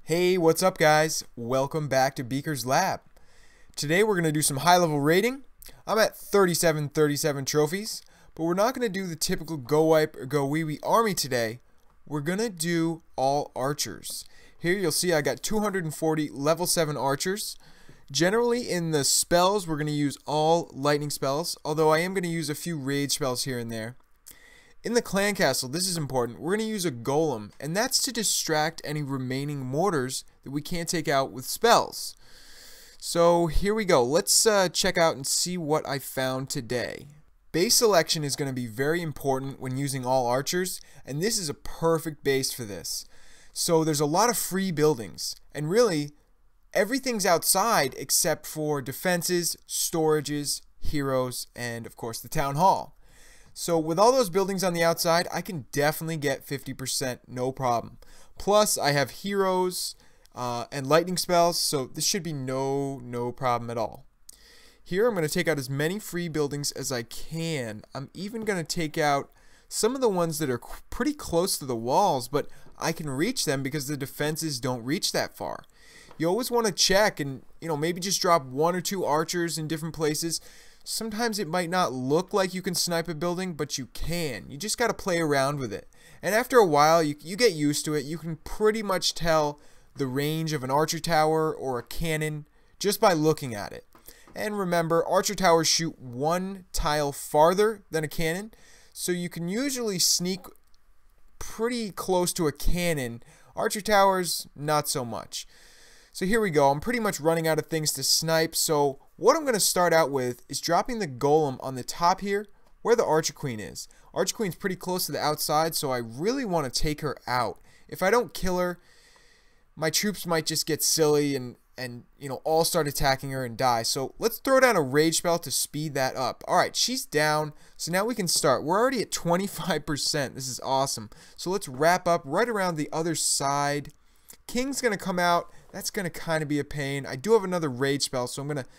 Hey, what's up guys? Welcome back to Beaker's Lab. Today we're going to do some high-level rating. I'm at 37 trophies, but we're not going to do the typical Go Wipe or Go Wee Wee army today. We're going to do all archers. Here you'll see I got 240 level 7 archers. Generally in the spells we're going to use all lightning spells, although I am going to use a few rage spells here and there. In the clan castle, this is important, we're going to use a golem, and that's to distract any remaining mortars that we can't take out with spells. So here we go. Let's check out and see what I found today. Base selection is going to be very important when using all archers, and this is a perfect base for this. So there's a lot of free buildings, and really everything's outside except for defenses, storages, heroes, and of course the town hall. So with all those buildings on the outside, I can definitely get 50%, no problem. Plus, I have heroes and lightning spells, so this should be no problem at all. Here, I'm going to take out as many free buildings as I can. I'm even going to take out some of the ones that are pretty close to the walls, but I can reach them because the defenses don't reach that far. You always want to check and, maybe just drop 1 or 2 archers in different places. Sometimes it might not look like you can snipe a building, but you can. You just got to play around with it. And after a while, you get used to it. You can pretty much tell the range of an archer tower or a cannon just by looking at it. And remember, archer towers shoot 1 tile farther than a cannon, so you can usually sneak pretty close to a cannon. Archer towers, not so much. So here we go. I'm pretty much running out of things to snipe, so what I'm going to start out with is dropping the golem on the top here where the Archer Queen is. Archer Queen's pretty close to the outside, so I really want to take her out. If I don't kill her, my troops might just get silly and all start attacking her and die. So let's throw down a rage spell to speed that up. Alright, she's down, so now we can start. We're already at 25%. This is awesome. So let's wrap up right around the other side. King's going to come out. That's going to kind of be a pain. I do have another rage spell, so I'm going to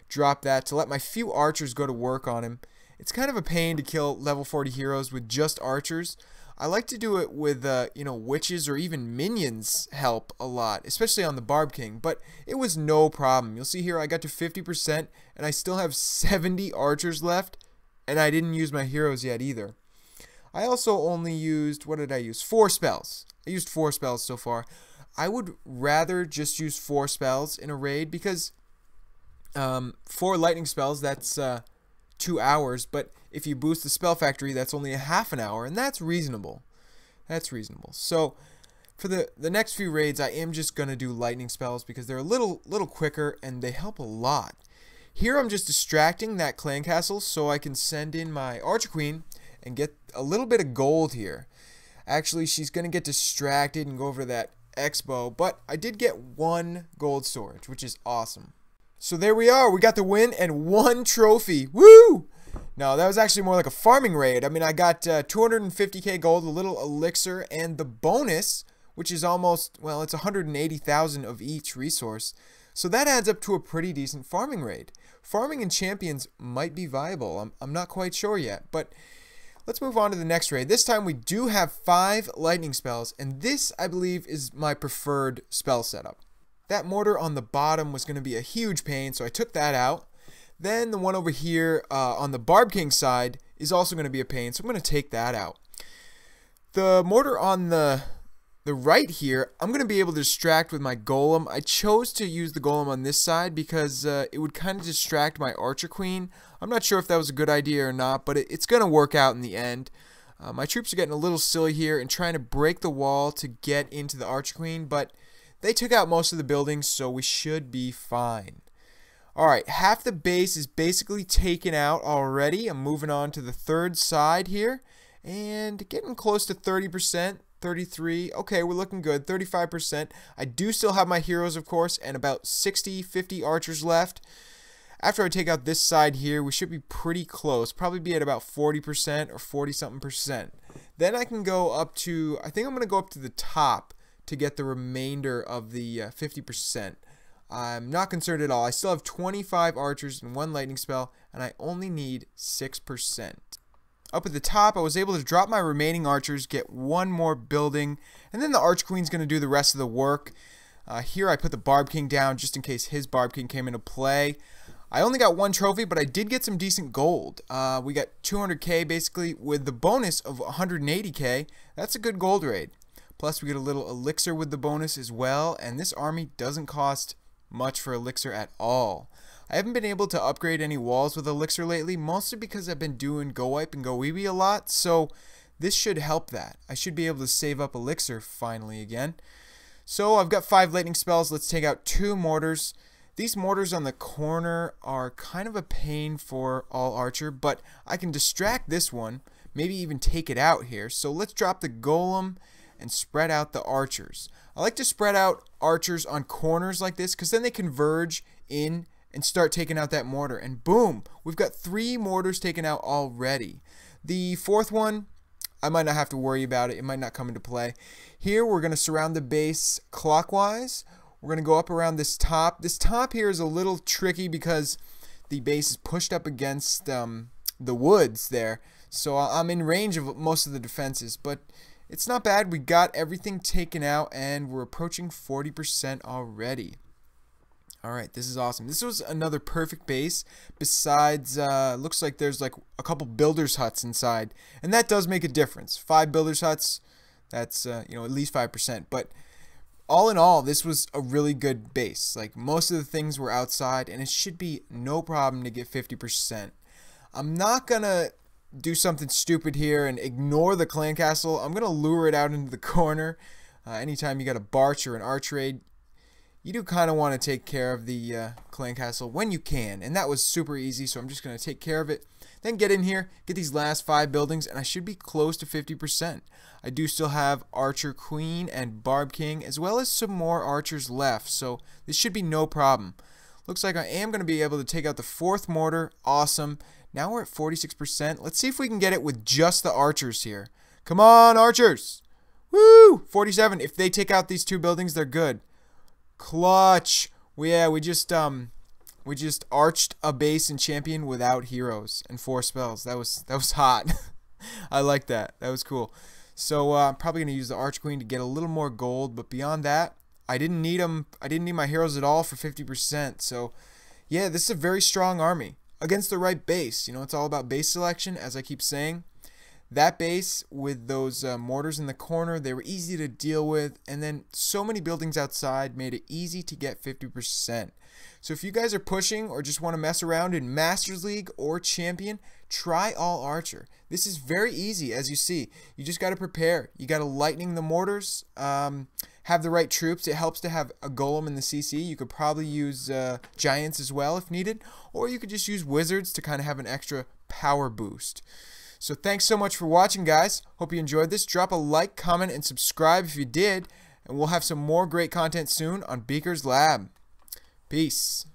drop that to let my few archers go to work on him. It's kind of a pain to kill level 40 heroes with just archers. I like to do it with, witches or even minions help a lot, especially on the Barb King, but it was no problem. You'll see here I got to 50% and I still have 70 archers left, and I didn't use my heroes yet either. I also only used, what did I use? 4 spells. I used 4 spells so far. I would rather just use 4 spells in a raid because 4 lightning spells, that's 2 hours, but if you boost the spell factory, that's only a half an hour, and that's reasonable. That's reasonable. So for the next few raids, I am just going to do lightning spells because they're a little quicker and they help a lot. Here I'm just distracting that clan castle so I can send in my Archer Queen and get a little bit of gold here. Actually, she's going to get distracted and go over to that Expo, but I did get 1 gold storage, which is awesome. So there we are. We got the win and 1 trophy. Woo! No, that was actually more like a farming raid. I mean, I got 250k gold, a little elixir, and the bonus, which is almost, well, it's 180,000 of each resource. So that adds up to a pretty decent farming raid. Farming in champions might be viable. I'm not quite sure yet, but let's move on to the next raid. This time we do have 5 lightning spells, and this, I believe, is my preferred spell setup. That mortar on the bottom was going to be a huge pain, so I took that out. Then the one over here on the Barb King side is also going to be a pain, so I'm going to take that out. The mortar on the right here, I'm going to be able to distract with my golem. I chose to use the golem on this side because it would kind of distract my Archer Queen. I'm not sure if that was a good idea or not, but it's going to work out in the end. My troops are getting a little silly here and trying to break the wall to get into the Archer Queen, but they took out most of the buildings, so we should be fine. Alright, half the base is basically taken out already. I'm moving on to the third side here, and getting close to 30%, 33. Okay, we're looking good, 35%. I do still have my heroes, of course, and about 50 archers left. After I take out this side here, we should be pretty close. Probably be at about 40% or 40-something%. Then I can go up to, I think I'm going to go up to the top to get the remainder of the 50%. I'm not concerned at all. I still have 25 archers and 1 lightning spell, and I only need 6%. Up at the top, I was able to drop my remaining archers, get 1 more building, and then the Archer Queen's going to do the rest of the work. Here I put the Barb King down just in case his Barb King came into play. I only got one trophy, but I did get some decent gold. We got 200k basically with the bonus of 180k. That's a good gold raid. Plus we get a little elixir with the bonus as well, and this army doesn't cost much for elixir at all. I haven't been able to upgrade any walls with elixir lately, mostly because I've been doing Go Wipe and Go Weeby a lot, so this should help that. I should be able to save up elixir finally again. So I've got 5 lightning spells. Let's take out 2 mortars. These mortars on the corner are kind of a pain for all archer, but I can distract this one, maybe even take it out here. So let's drop the golem and spread out the archers. I like to spread out archers on corners like this because then they converge in and start taking out that mortar, and boom, we've got 3 mortars taken out already. The 4th one, I might not have to worry about it. It might not come into play. Here we're going to surround the base clockwise. We're going to go up around this top. This top here is a little tricky because the base is pushed up against the woods there. So I'm in range of most of the defenses, but it's not bad. We got everything taken out and we're approaching 40% already. Alright, this is awesome. This was another perfect base. Besides, looks like there's like a couple builders huts inside, and that does make a difference. 5 builders huts, that's you know, at least 5%. But all in all, this was a really good base. Like, most of the things were outside, and it should be no problem to get 50%. I'm not gonna do something stupid here and ignore the clan castle. I'm gonna lure it out into the corner. Anytime you got a barch or an arch raid, you do kind of want to take care of the clan castle when you can, and that was super easy, so I'm just going to take care of it. Then get in here, get these last 5 buildings, and I should be close to 50%. I do still have Archer Queen and Barb King, as well as some more archers left, so this should be no problem. Looks like I am going to be able to take out the 4th mortar. Awesome. Now we're at 46%. Let's see if we can get it with just the archers here. Come on, archers! Woo! 47. If they take out these 2 buildings, they're good. Clutch. Yeah, we just arched a base in champion without heroes and 4 spells. That was hot. I like that. That was cool. So I'm probably gonna use the Arch Queen to get a little more gold, but beyond that, I didn't need them. I didn't need my heroes at all for 50%. So yeah, this is a very strong army against the right base. You know, it's all about base selection, as I keep saying. That base with those mortars in the corner, they were easy to deal with, and then so many buildings outside made it easy to get 50%. So if you guys are pushing or just want to mess around in Masters League or Champion, try all Archer. This is very easy, as you see. You just got to prepare. You got to lightning the mortars, have the right troops. It helps to have a golem in the CC. You could probably use giants as well if needed, or you could just use wizards to kind of have an extra power boost. So thanks so much for watching, guys. Hope you enjoyed this. Drop a like, comment, and subscribe if you did. And we'll have some more great content soon on Beaker's Lab. Peace.